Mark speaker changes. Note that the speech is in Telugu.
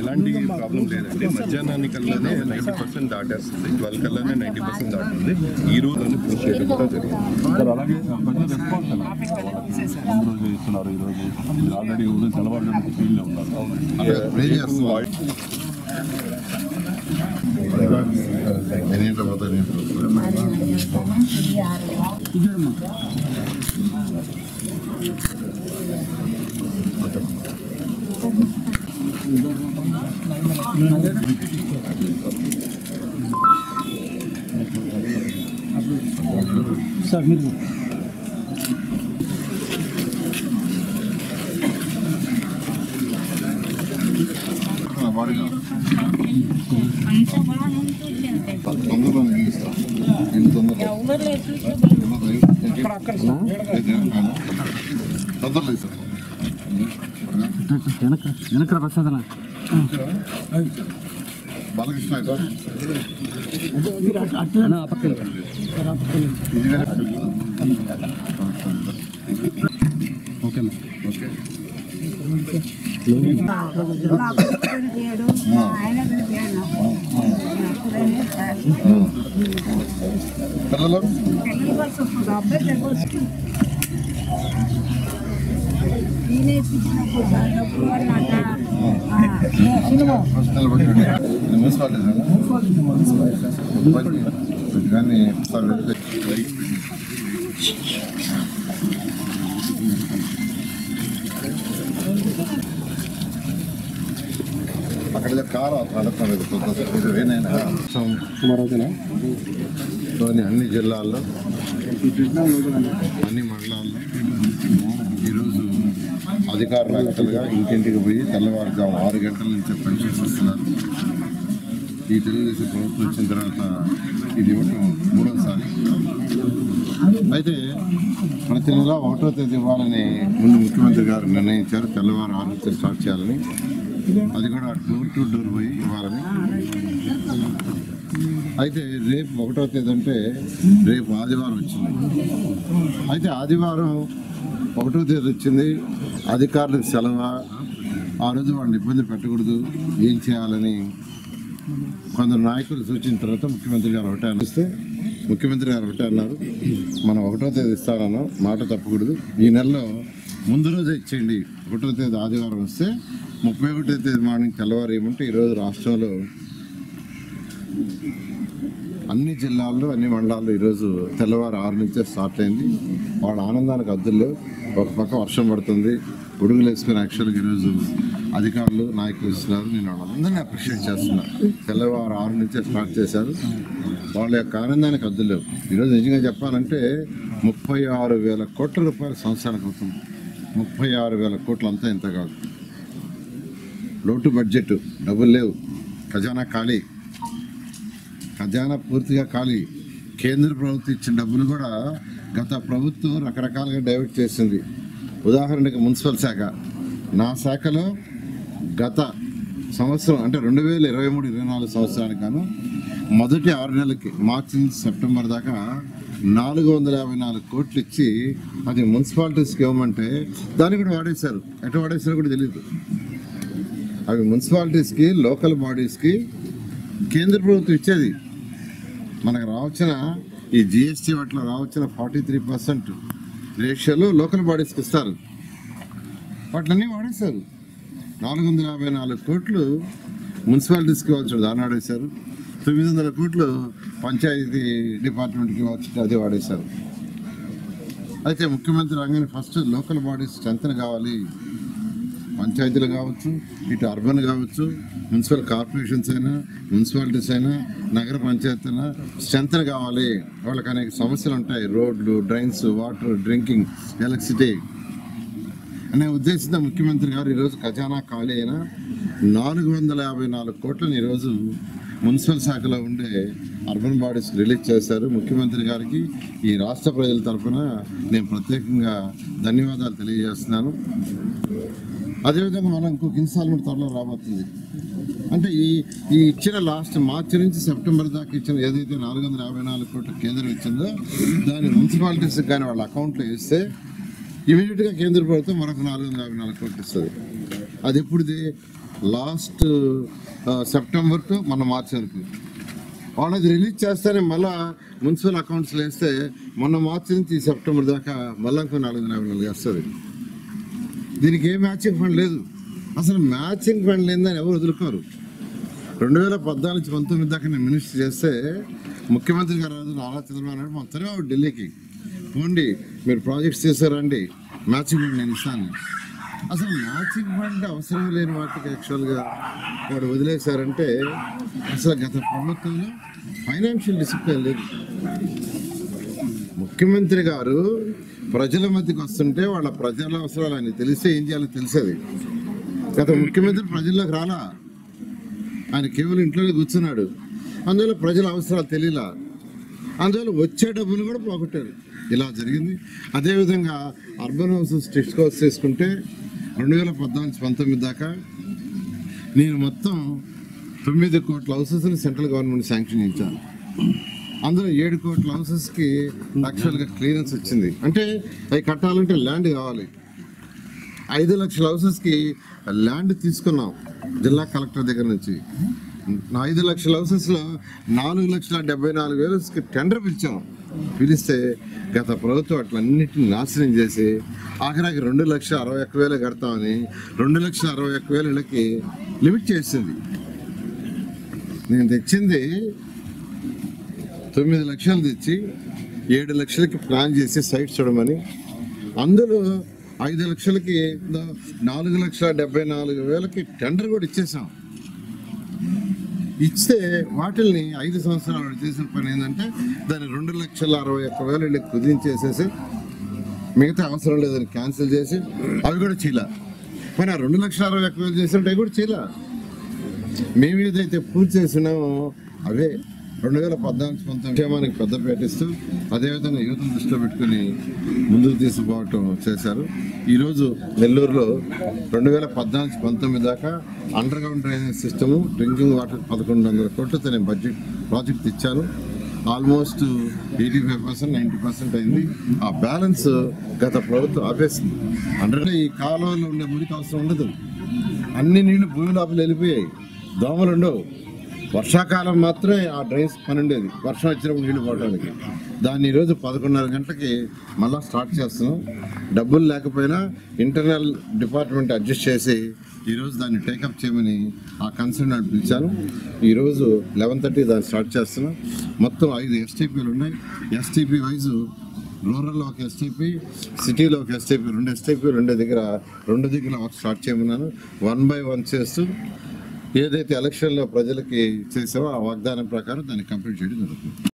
Speaker 1: ఎలాంటి ప్రాబ్లం లేదండి. మధ్యాహ్నానికల్లానే 90% దాటేస్తుంది, 12 కల్లానే 90% దాటుతుంది. ఈ రోజు పూర్తి చేయడం కూడా జరిగింది.
Speaker 2: అలాగే రెస్పాన్స్ ముందు రోజు ఇస్తున్నారు, ఈ రోజు ఆల్రెడీ తెల్లవారు ఫీల్డ్లో ఉన్నారు.
Speaker 3: సార్ మీరు వెనక ప్రసాదన
Speaker 4: బాలకృష్ణ
Speaker 3: ఓకే
Speaker 4: పిల్లలు కానీ అక్కడ కారు నడుపుతుంది. అన్ని జిల్లాల్లో అన్ని మండలాల్లో ఈరోజు అధికారులు యాక్చువల్గా ఇంటింటికి పోయి తెల్లవారుజాము 6 గంటల నుంచి పెన్షన్ వస్తున్నారు. ఈ తెలుగుదేశం ప్రభుత్వం వచ్చిన తర్వాత ఇది ఇవ్వటం 3వసారి. అయితే ప్రతి నెల 1వ తేదీ ఇవ్వాలని ముందు ముఖ్యమంత్రి గారు నిర్ణయించారు. తెల్లవారు 6 నుంచి స్టార్ట్ చేయాలని, అది కూడా డోర్ టు డోర్ పోయి ఇవ్వాలని. అయితే రేపు 1వ తేదీ అంటే రేపు ఆదివారం వచ్చింది. అయితే ఆదివారం 1వ తేదీ వచ్చింది, అధికారులకు సెలవు. ఆ రోజు వాళ్ళని ఇబ్బంది పెట్టకూడదు, ఏం చేయాలని కొందరు నాయకులు సూచించిన తర్వాత ముఖ్యమంత్రి గారు ఒకటే అనిస్తే ముఖ్యమంత్రి గారు ఒకటే అన్నారు, మనం 1వ తేదీ ఇస్తానన్నాం, మాట తప్పకూడదు. ఈ నెలలో ముందు రోజే ఇచ్చేయండి. 1వ తేదీ ఆదివారం వస్తే 31వ తేదీ మార్నింగ్ తెల్లవారు ఏమంటే ఈరోజు రాష్ట్రంలో అన్ని జిల్లాల్లో అన్ని మండలాల్లో ఈరోజు తెల్లవారు 6 నుంచే స్టార్ట్ అయింది. వాళ్ళ ఆనందానికి అద్దుల్లో ఒక పక్క వర్షం పడుతుంది, ఉడుగులు వేసుకుని యాక్చువల్గా ఈరోజు అధికారులు నాయకులు ఇస్తున్నారు. నేను వాళ్ళందరినీ అప్రిషియేట్ చేస్తున్నాను. తెల్లవారు 6 నుంచే స్టార్ట్ చేశారు. వాళ్ళ యొక్క ఆనందానికి అద్దులు ఈరోజు నిజంగా చెప్పాలంటే 36,000 కోట్ల రూపాయల సంవత్సరానికి అవుతుంది. 36,000 కోట్లు అంతా ఇంత కాదు. లోటు బడ్జెట్, డబ్బులు లేవు, ఖజానా ఖాళీ, ఖజానా పూర్తిగా ఖాళీ. కేంద్ర ప్రభుత్వం ఇచ్చిన డబ్బులు కూడా గత ప్రభుత్వం రకరకాలుగా డైవర్ట్ చేసింది. ఉదాహరణకి మున్సిపల్ శాఖ, నా శాఖలో గత సంవత్సరం అంటే 2023-24 సంవత్సరానికి గాను మొదటి 6 నెలలకి మార్చి నుంచి సెప్టెంబర్ దాకా 454 కోట్లు ఇచ్చి అది మున్సిపాలిటీస్కి ఇవ్వమంటే దాన్ని కూడా వాడేశారు. ఎటు వాడేశారో కూడా తెలియదు. అవి మున్సిపాలిటీస్కి, లోకల్ బాడీస్కి కేంద్ర ప్రభుత్వం ఇచ్చేది. మనకు రావచ్చిన ఈ జిఎస్టీ వాటిలో రావచ్చిన 43% రేషియోలో లోకల్ బాడీస్కి ఇస్తారు. వాటిలన్నీ వాడేశారు. 454 కోట్లు మున్సిపాలిటీస్కి ఇవ్వచ్చు, దాన్ని వాడేశారు. 900 కోట్లు పంచాయతీ డిపార్ట్మెంట్కి ఇవ్వచ్చు, అది వాడేశారు. అయితే ముఖ్యమంత్రి రంగాన్ని ఫస్ట్ లోకల్ బాడీస్ స్ట్రెంత్ కావాలి. పంచాయతీలు కావచ్చు, ఇటు అర్బన్ కావచ్చు, మున్సిపల్ కార్పొరేషన్స్ అయినా, మున్సిపాలిటీస్ అయినా, నగర పంచాయతీ అయినా స్ట్రెంత్ కావాలి. వాళ్ళకి అనేక సమస్యలు ఉంటాయి, రోడ్లు, డ్రైన్స్, వాటర్, డ్రింకింగ్, ఎలక్ట్రిసిటీ అనే ఉద్దేశంతో ముఖ్యమంత్రి గారు ఈరోజు ఖజానా ఖాళీ అయిన 454 కోట్లను ఈరోజు మున్సిపల్ శాఖలో ఉండే అర్బన్ బాడీస్కి రిలీజ్ చేశారు. ముఖ్యమంత్రి గారికి ఈ రాష్ట్ర ప్రజల తరఫున నేను ప్రత్యేకంగా ధన్యవాదాలు తెలియజేస్తున్నాను. అదేవిధంగా మనం ఇంకొక ఇన్స్టాల్మెంట్ త్వరలో రాబోతుంది. అంటే ఈ ఇచ్చిన లాస్ట్ మార్చి నుంచి సెప్టెంబర్ దాకా ఇచ్చిన ఏదైతే 454 కోట్ల కేంద్రం ఇచ్చిందో దాన్ని మున్సిపాలిటీస్కి కానీ వాళ్ళ అకౌంట్లో వేస్తే ఇమీడియట్గా కేంద్ర ప్రభుత్వం మరొక 454 కోట్లు ఇస్తుంది. అది ఎప్పుడుది లాస్ట్ సెప్టెంబర్ టు మొన్న మార్చి వరకు. వాళ్ళు అది రిలీజ్ చేస్తేనే మళ్ళీ మున్సిపల్ అకౌంట్స్లో వేస్తే మొన్న మార్చి నుంచి సెప్టెంబర్ దాకా మళ్ళీ ఇంకో 454 వస్తుంది. దీనికి ఏ మ్యాచింగ్ ఫండ్ లేదు. అసలు మ్యాచింగ్ ఫండ్ లేదని ఎవరు వదులుకోరు. 2014-19 దాకా నేను మినిస్టర్ చేస్తే ముఖ్యమంత్రి గారు నారా చంద్రబాబు నాయుడు మొత్తం ఢిల్లీకి పోండి, మీరు ప్రాజెక్ట్స్ చేశారండి, మ్యాచింగ్ ఫండ్ నేను ఇస్తాను. అసలు మ్యాచింగ్ ఫండ్ అవసరం లేని వాటికి యాక్చువల్గా వాడు వదిలేశారంటే అసలు గత ప్రభుత్వంలో ఫైనాన్షియల్ డిసిప్లిన్ లేదు. ముఖ్యమంత్రి గారు ప్రజల మధ్యకి వస్తుంటే వాళ్ళ ప్రజల అవసరాలు ఆయన తెలిస్తే ఏం చేయాలో తెలిసేది. గత ముఖ్యమంత్రి ప్రజల్లోకి రాలా, ఆయన కేవలం ఇంట్లోనే కూర్చున్నాడు. అందువల్ల ప్రజల అవసరాలు తెలియలా, అందువల్ల వచ్చే డబ్బులు కూడా పోగొట్టారు. ఇలా జరిగింది. అదేవిధంగా అర్బన్ హౌసెస్ స్ట్రిక్ట్ కోర్స్ చేసుకుంటే 2014-19 దాకా నేను మొత్తం 9 కోట్ల హౌసెస్ని సెంట్రల్ గవర్నమెంట్ శాంక్షన్ ఇచ్చాను. అందులో 7 కోట్ల హౌసెస్కి యాక్చువల్గా క్లియరెన్స్ వచ్చింది. అంటే అవి కట్టాలంటే ల్యాండ్ కావాలి. 5 లక్షల హౌసెస్కి ల్యాండ్ తీసుకున్నాం జిల్లా కలెక్టర్ దగ్గర నుంచి. 5 లక్షల హౌసెస్లో 4,74,000కి టెండర్ పిలిస్తే గత ప్రభుత్వం అట్లన్నింటినీ నాశనం చేసి ఆఖరికి 2,61,000 కడతామని 2,61,000 ఇళ్ళకి లిమిట్ చేసింది. నేను తెచ్చింది 9 లక్షలు తెచ్చి 7 లక్షలకి ప్లాన్ చేసి సైట్ చూడమని, అందులో 5 లక్షలకి 4,74,000కి టెండర్ కూడా ఇచ్చేసాం. ఇస్తే వాటిల్ని 5 సంవత్సరాలు చేసిన పని ఏంటంటే దాన్ని 2,61,000 ఇళ్ళకి కుదించేసేసి మిగతా అవసరం లేదని క్యాన్సిల్ చేసి అవి కూడా చీలా. కానీ ఆ 2,61,000 చేసినట్టు అవి కూడా చీలా. మేము ఏదైతే పూర్తి చేసినామో అవే 2014-19 క్షేమానికి పెద్ద పెట్టిస్తూ అదేవిధంగా యువతను దృష్టిలో పెట్టుకుని ముందుకు తీసుకుపోవటం చేశారు. ఈరోజు నెల్లూరులో 2014-19 దాకా under ground drainage system, drinking water 1,100 కోట్లతో నేను ప్రాజెక్ట్ ఇచ్చాను. ఆల్మోస్ట్ 85%, 90% అయింది. ఆ బ్యాలెన్స్ గత ప్రభుత్వం ఆపేసింది. అంటే ఈ కాలువలో ఉండే మురికి అవసరం ఉండదు. అన్ని నీళ్లు భూమి లోపల వెళ్ళిపోయాయి, దోమలు ఉండవు. వర్షాకాలం మాత్రమే ఆ డ్రైన్స్ పని ఉండేది, వర్షం వచ్చినప్పుడు నీళ్లు పోవడానికి. దాన్ని ఈరోజు 11:30 గంటలకి మళ్ళీ స్టార్ట్ చేస్తున్నాం. డబ్బులు లేకపోయినా ఇంటర్నల్ డిపార్ట్మెంట్ అడ్జస్ట్ చేసి ఈరోజు దాన్ని టేకప్ చేయమని ఆ కన్సర్న్ అని పిలిచాను. ఈరోజు 11:30 దాన్ని స్టార్ట్ చేస్తున్నాం. మొత్తం 5 ఎస్టీపీలు ఉన్నాయి. ఎస్టీపీ వైజు రూరల్లో ఒక ఎస్టీపీ, సిటీలో ఒక ఎస్టీపీ, 2 ఎస్టీపీలు ఉండే దగ్గర 2 దగ్గర వర్క్ స్టార్ట్ చేయమన్నాను. 1 by 1 చేస్తూ ఏదైతే ఎలక్షన్లో ప్రజలకి చేసామో ఆ వాగ్దానం ప్రకారం దాన్ని కంప్లీట్ చేయడం జరుగుతుంది.